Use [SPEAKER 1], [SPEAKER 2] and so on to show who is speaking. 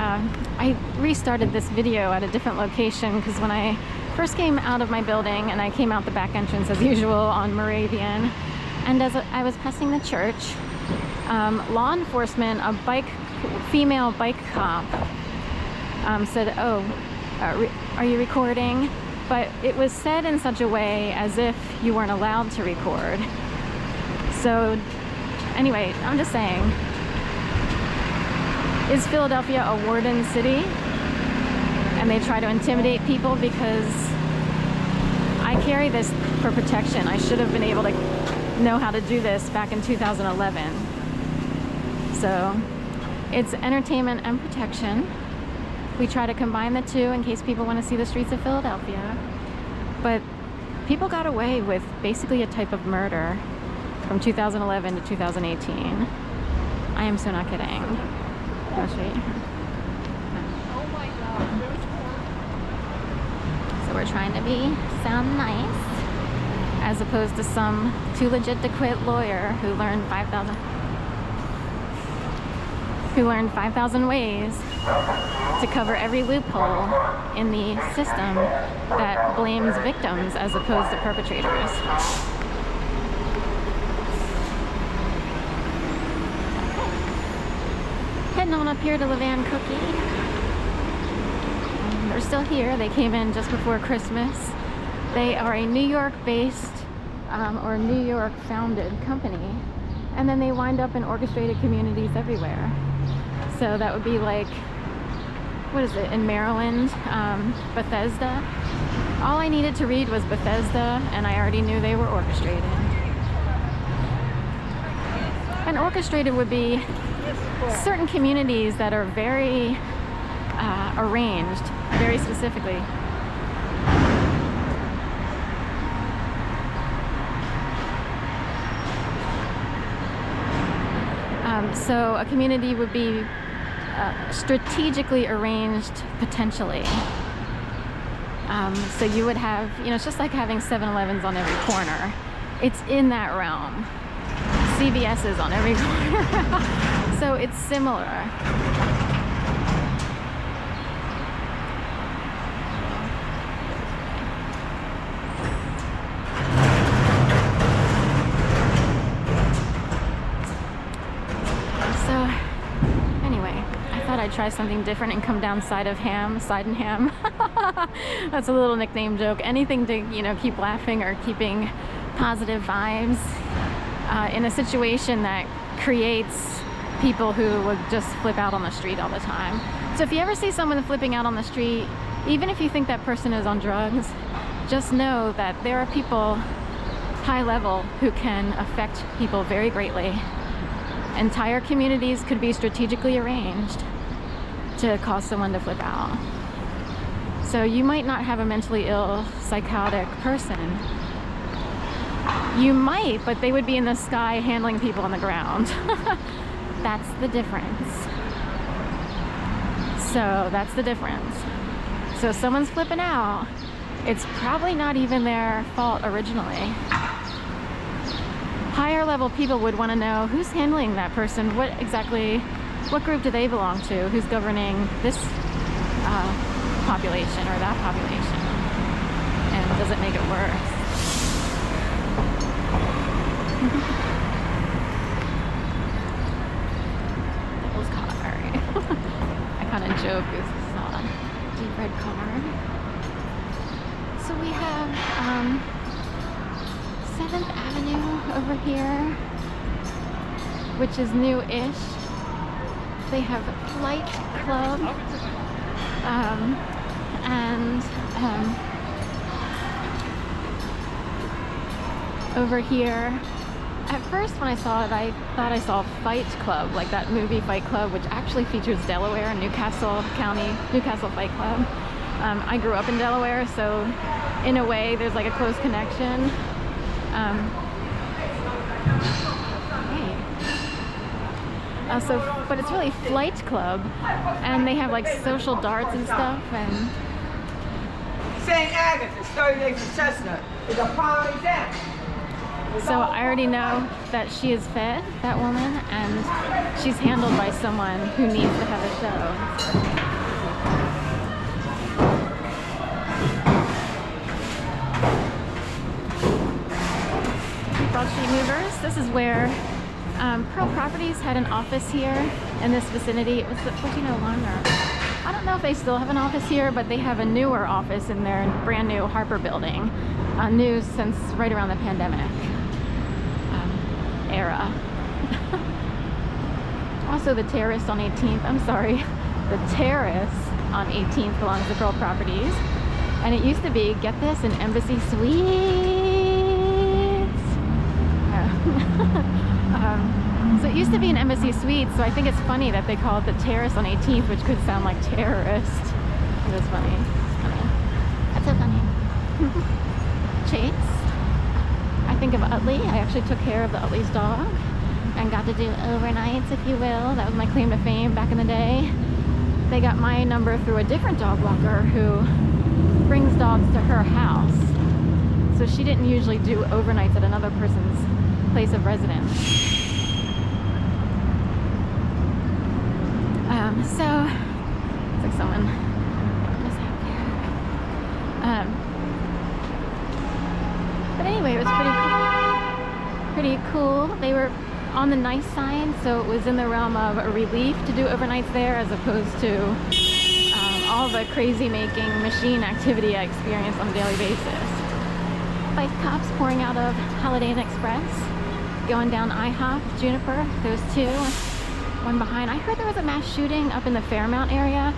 [SPEAKER 1] I restarted this video at a different location because when I first came out of my building and I came out the back entrance as usual on Moravian, and as I was passing the church, law enforcement, a female bike cop said, "Oh, are you recording?" But it was said in such a way as if you weren't allowed to record. So anyway, I'm just saying, is Philadelphia a warden city? And they try to intimidate people because I carry this for protection. I should have been able to know how to do this back in 2011. So it's entertainment and protection. We try to combine the two in case people want to see the streets of Philadelphia. But people got away with basically a type of murder from 2011 to 2018. I am so not kidding. I'll show you. So we're trying to sound nice, as opposed to some too legit to quit lawyer who learned 5,000 ways to cover every loophole in the system that blames victims as opposed to perpetrators. Heading on up here to Levan Cookie. They're still here. They came in just before Christmas. They are a New York-based or New York-founded company, and then they wind up in orchestrated communities everywhere. So that would be like, what is it, in Maryland, Bethesda. All I needed to read was Bethesda, and I already knew they were orchestrated. And orchestrated would be certain communities that are very arranged, very specifically. So a community would be strategically arranged potentially. So you would have, it's just like having 7-Elevens on every corner. It's in that realm. CVS is on every corner. So it's similar. I'd try something different and come down side and ham. That's a little nickname joke. Anything to, keep laughing or keeping positive vibes in a situation that creates people who would just flip out on the street all the time. So if you ever see someone flipping out on the street, even if you think that person is on drugs, just know that there are people high level who can affect people very greatly. Entire communities could be strategically arranged to cause someone to flip out. So you might not have a mentally ill, psychotic person. You might, but they would be in the sky handling people on the ground. That's the difference. So that's the difference. So if someone's flipping out, it's probably not even their fault originally. Higher level people would want to know who's handling that person, what group do they belong to? Who's governing this population or that population? And does it make it worse? Devil's car. I kind of joke, this is a deep red car. So we have 7th Avenue over here, which is new-ish. They have a flight club, and over here, at first when I saw it, I thought I saw Fight Club, like that movie Fight Club, which actually features Delaware and Newcastle County, Newcastle Fight Club. I grew up in Delaware, so in a way there's like a close connection. But it's really Flight Club, and they have like social darts and stuff. And
[SPEAKER 2] St. Agatha's 30 acres of Chestnut is a prime example.
[SPEAKER 1] So I already know that she is fed, that woman, and she's handled by someone who needs to have a show. called Street Movers. This is where Pearl Properties had an office here in this vicinity. It was at 1401, or I don't know if they still have an office here, but they have a newer office in their brand new Harper building. New since right around the pandemic era. Also, the terrace on 18th, I'm sorry, the terrace on 18th belongs to Pearl Properties. And it used to be, get this, an Embassy Suites. So it used to be an Embassy Suites, so I think it's funny that they call it the terrace on 18th, which could sound like terrorist. That's funny. That's so funny. Chase. I think of Utley. I actually took care of the Utley's dog and got to do overnights, if you will. That was my claim to fame back in the day. They got my number through a different dog walker who brings dogs to her house. So she didn't usually do overnights at another person's place of residence. So it's like someone mishap there. But anyway, it was pretty cool. They were on the nice side, so it was in the realm of a relief to do overnights there, as opposed to all the crazy making machine activity I experience on a daily basis. Bike cops pouring out of Holiday Inn Express, going down IHOP, Juniper. There's two, one behind. I heard there was a mass shooting up in the Fairmount area.